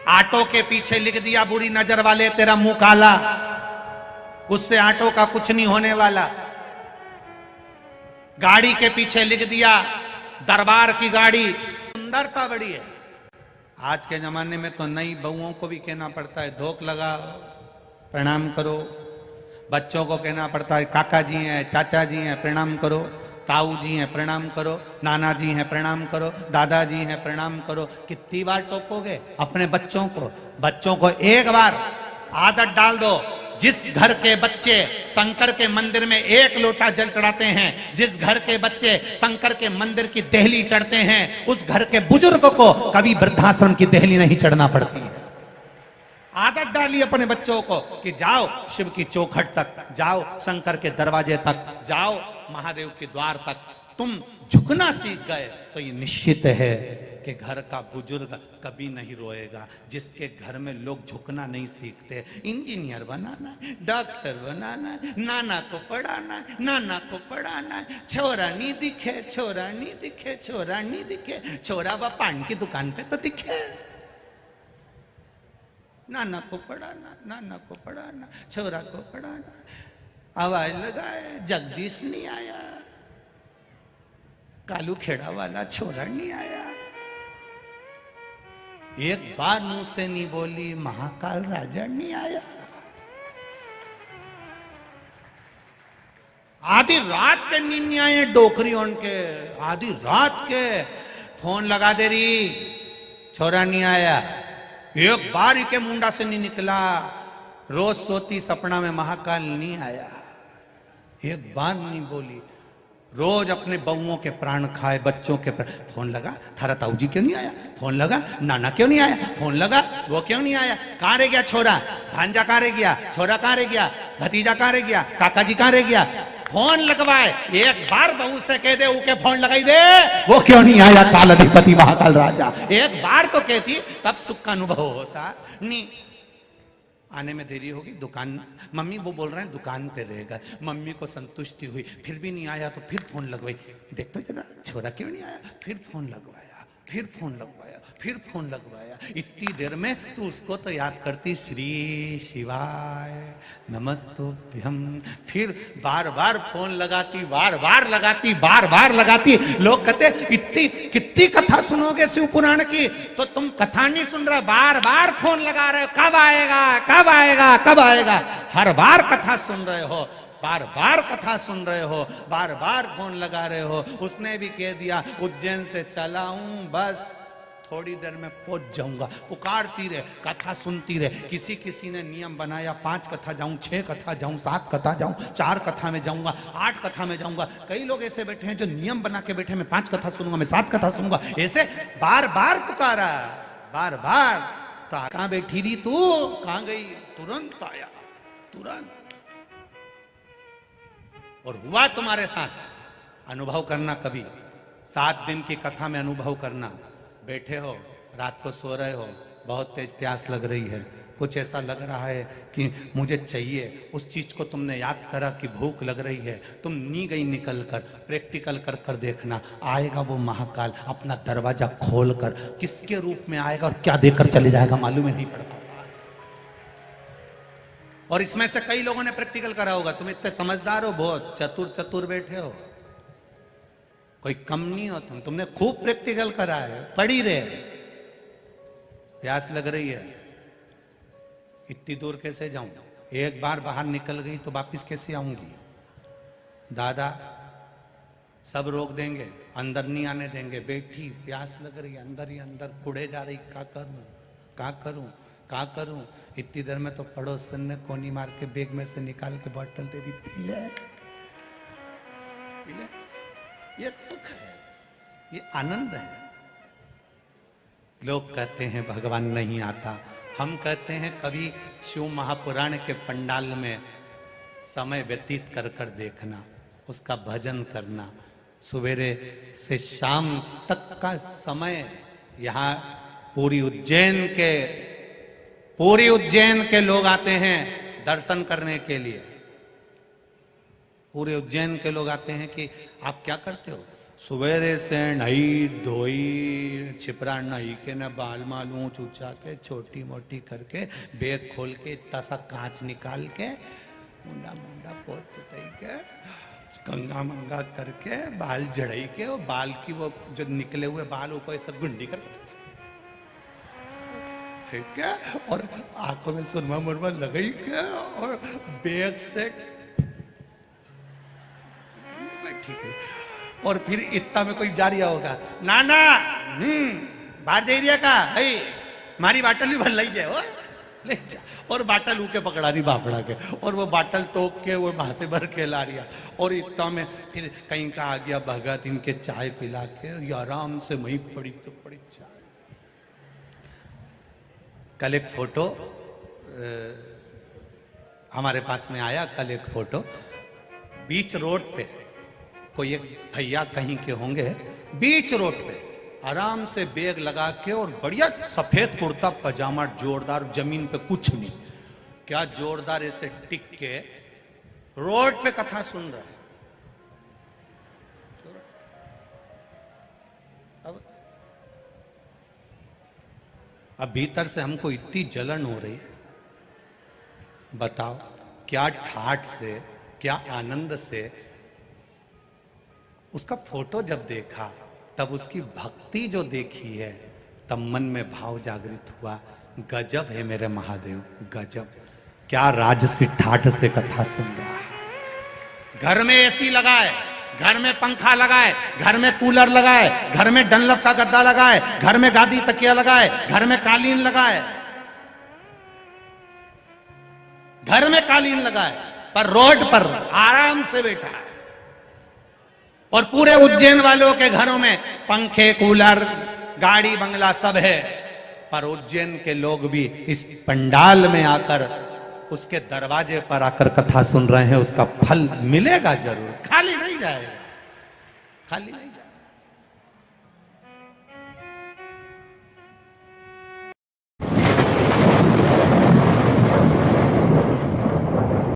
Auto के पीछे लिख दिया बुरी नजर वाले तेरा मुंह काला, उससे ऑटो का कुछ नहीं होने वाला। गाड़ी के पीछे लिख दिया दरबार की गाड़ी, सुंदरता बड़ी है। आज के जमाने में तो नई बहुओं को भी कहना पड़ता है धोख लगाओ, प्रणाम करो। बच्चों को कहना पड़ता है काका जी हैं, चाचा जी हैं, प्रणाम करो। ताऊ जी हैं, प्रणाम करो। नाना जी हैं, प्रणाम करो। दादाजी हैं, प्रणाम करो। कितनी बार टोकोगे अपने बच्चों को? बच्चों को एक बार आदत डाल दो। जिस घर के बच्चे शंकर के मंदिर में एक लोटा जल चढ़ाते हैं, जिस घर के बच्चे शंकर के मंदिर की देहली चढ़ते हैं, उस घर के बुजुर्ग को कभी वृद्धाश्रम की देहली नहीं चढ़ना पड़ती। आदत डाली अपने बच्चों को कि जाओ शिव की चौखट तक, जाओ शंकर के दरवाजे तक, जाओ महादेव के द्वार तक। तुम झुकना सीख गए तो ये निश्चित है कि घर का बुजुर्ग कभी नहीं रोएगा। जिसके घर में लोग झुकना नहीं सीखते, इंजीनियर बनाना है, डॉक्टर बनाना है, नाना को पढ़ाना है, नाना को पढ़ाना है, छोरा नहीं दिखे, छोरा नहीं दिखे, छोरा नहीं दिखे, छोरा वह पान की दुकान पे तो दिखे। नाना को पढ़ाना, नाना को पढ़ाना, छोरा को पढ़ाना। आवाज लगाए जगदीश नहीं आया, कालू खेड़ा वाला छोरा नहीं आया। एक बार मुंह से नहीं बोली महाकाल राजा नहीं आया। आधी रात के नींद नहीं आए डोकरी उनके, आधी रात के फोन लगा दे रही, छोरा नहीं आया। एक बार के मुंडा से नहीं निकला। रोज सोती सपना में महाकाल नहीं आया, एक बार नहीं बोली। रोज अपने बहुओं के प्राण खाए, बच्चों के प्राण। फोन लगा थारा ताऊ जी क्यों नहीं आया, फोन लगा नाना क्यों नहीं आया, फोन लगा वो क्यों नहीं आया। कहां रह गया छोरा, भांजा कहां रह गया, छोरा कहां रह गया, भतीजा कहां रह गया, काका जी कहां रह गया। फोन लगवाए, एक बार बहू से कह दे उके फोन लगाई दे, वो क्यों नहीं आया काल अधिपति महाकाल राजा। एक बार तो कहती तब सुख का अनुभव होता। नहीं आने में देरी होगी, दुकान मम्मी वो बोल रहे हैं दुकान पे रहेगा। मम्मी को संतुष्टि हुई, फिर भी नहीं आया तो फिर फोन लगवाई, देख तो जरा छोरा क्यों नहीं आया। फिर फोन लगवाया, फिर फोन लगवाया, फिर फोन लगवाया। इतनी देर में तू उसको तो याद करती श्री शिवाय नमस्तुभ्यम। फिर बार बार फोन लगाती, बार बार लगाती, बार बार लगाती। लोग कहते इतनी कितनी कथा सुनोगे शिव पुराण की, तो तुम कथा नहीं सुन रहे, बार बार फोन लगा रहे हो, कब आएगा कब आएगा कब आएगा। हर बार कथा सुन रहे हो, बार बार कथा सुन रहे हो, बार बार फोन लगा रहे हो। उसने भी कह दिया उज्जैन से चला हूं, बस थोड़ी देर में पहुंच जाऊंगा। पुकारती रहे, कथा सुनती रहे। किसी किसी ने नियम बनाया 5 कथा जाऊं, 6 कथा जाऊं, 7 कथा जाऊं, 4 कथा में जाऊंगा, 8 कथा में जाऊंगा। कई लोग ऐसे बैठे हैं जो नियम बना के बैठे, मैं 5 कथा सुनूंगा, मैं 7 कथा सुनूंगा। ऐसे बार बार पुकारा, बार बार। तो कहां बैठी रही तू, कहां गई, तुरंत आया, तुरंत। और हुआ तुम्हारे साथ। अनुभव करना कभी 7 दिन की कथा में अनुभव करना। बैठे हो, रात को सो रहे हो, बहुत तेज प्यास लग रही है, कुछ ऐसा लग रहा है कि मुझे चाहिए, उस चीज को तुमने याद करा कि भूख लग रही है, तुम नहीं गई निकल कर, प्रैक्टिकल कर कर देखना। आएगा वो महाकाल अपना दरवाजा खोल कर, किसके रूप में आएगा और क्या देकर चले जाएगा मालूम ही नहीं पड़ता। और इसमें से कई लोगों ने प्रैक्टिकल करा होगा। तुम इतने समझदार हो, बहुत चतुर चतुर बैठे हो, कोई कम नहीं हो तुम, तुमने खूब प्रैक्टिकल करा है। पड़ी रहे, प्यास लग रही है, इतनी दूर कैसे जाऊं, एक बार बाहर निकल गई तो वापिस कैसे आऊंगी। दादा सब रोक देंगे, अंदर नहीं आने देंगे। बैठी प्यास लग रही, अंदर ही अंदर कुड़े जा रही, क्या करूं क्या करूं क्या करूं। इतनी देर में तो पड़ोसन ने कोनी मार के बैग में से निकाल के बोतल दे दी, पी ले पी ले। ये सुख है, ये आनंद है। लोग कहते हैं भगवान नहीं आता, हम कहते हैं कभी शिव महापुराण के पंडाल में समय व्यतीत कर कर देखना, उसका भजन करना। सवेरे से शाम तक का समय यहाँ पूरी उज्जैन के लोग आते हैं दर्शन करने के लिए। पूरे उज्जैन के लोग आते हैं कि आप क्या करते हो, सवेरे से नई धोई छिपरा नई के न बाल माल ऊंच ऊंचा के छोटी मोटी करके बैग खोल के इतना सा कांच निकाल के मुंडा मुंडा पोत पुतई के गंगा मंगा करके बाल जड़ई के और बाल की वो जो निकले हुए बाल ऊपर सब गुंडी कर ठीक है और आंखों में सुरमा मुरमा लगाई के और बैग से ठीक है और फिर इतना में कोई जा रहा होगा नाना बाहर जा रहा का है मारी बाटल भी भर लाई जाए हो ले जा और बाटल ऊके पकड़ा दी बापड़ा के और वो बाटल तोक के वो वहां से भर के ला रिया और इतना में फिर कहीं का आ गया भगत इनके चाय पिला के और आराम से वहीं पड़ी तो पड़ी चाय। कल एक फोटो हमारे पास में आया कल एक फोटो बीच रोड पे कोई एक भैया कहीं के होंगे बीच रोड पे आराम से बैग लगा के और बढ़िया सफेद कुर्ता पजामा जोरदार जमीन पे कुछ नहीं क्या जोरदार ऐसे टिक के रोड पे कथा सुन रहा है। अब भीतर से हमको इतनी जलन हो रही बताओ क्या ठाठ से क्या आनंद से उसका फोटो जब देखा तब उसकी भक्ति जो देखी है तब मन में भाव जागृत हुआ गजब है मेरे महादेव गजब क्या राजसी ठाठ से कथा सुन रहा है। घर में एसी लगाए घर में पंखा लगाए घर में कूलर लगाए घर में डनलप का गद्दा लगाए घर में गादी तकिया लगाए घर में कालीन लगाए घर में कालीन लगाए पर रोड पर आराम से बैठा है और पूरे उज्जैन वालों के घरों में पंखे कूलर गाड़ी बंगला सब है पर उज्जैन के लोग भी इस पंडाल में आकर उसके दरवाजे पर आकर कथा सुन रहे हैं उसका फल मिलेगा जरूर खाली नहीं जाएगा खाली नहीं जाएगा।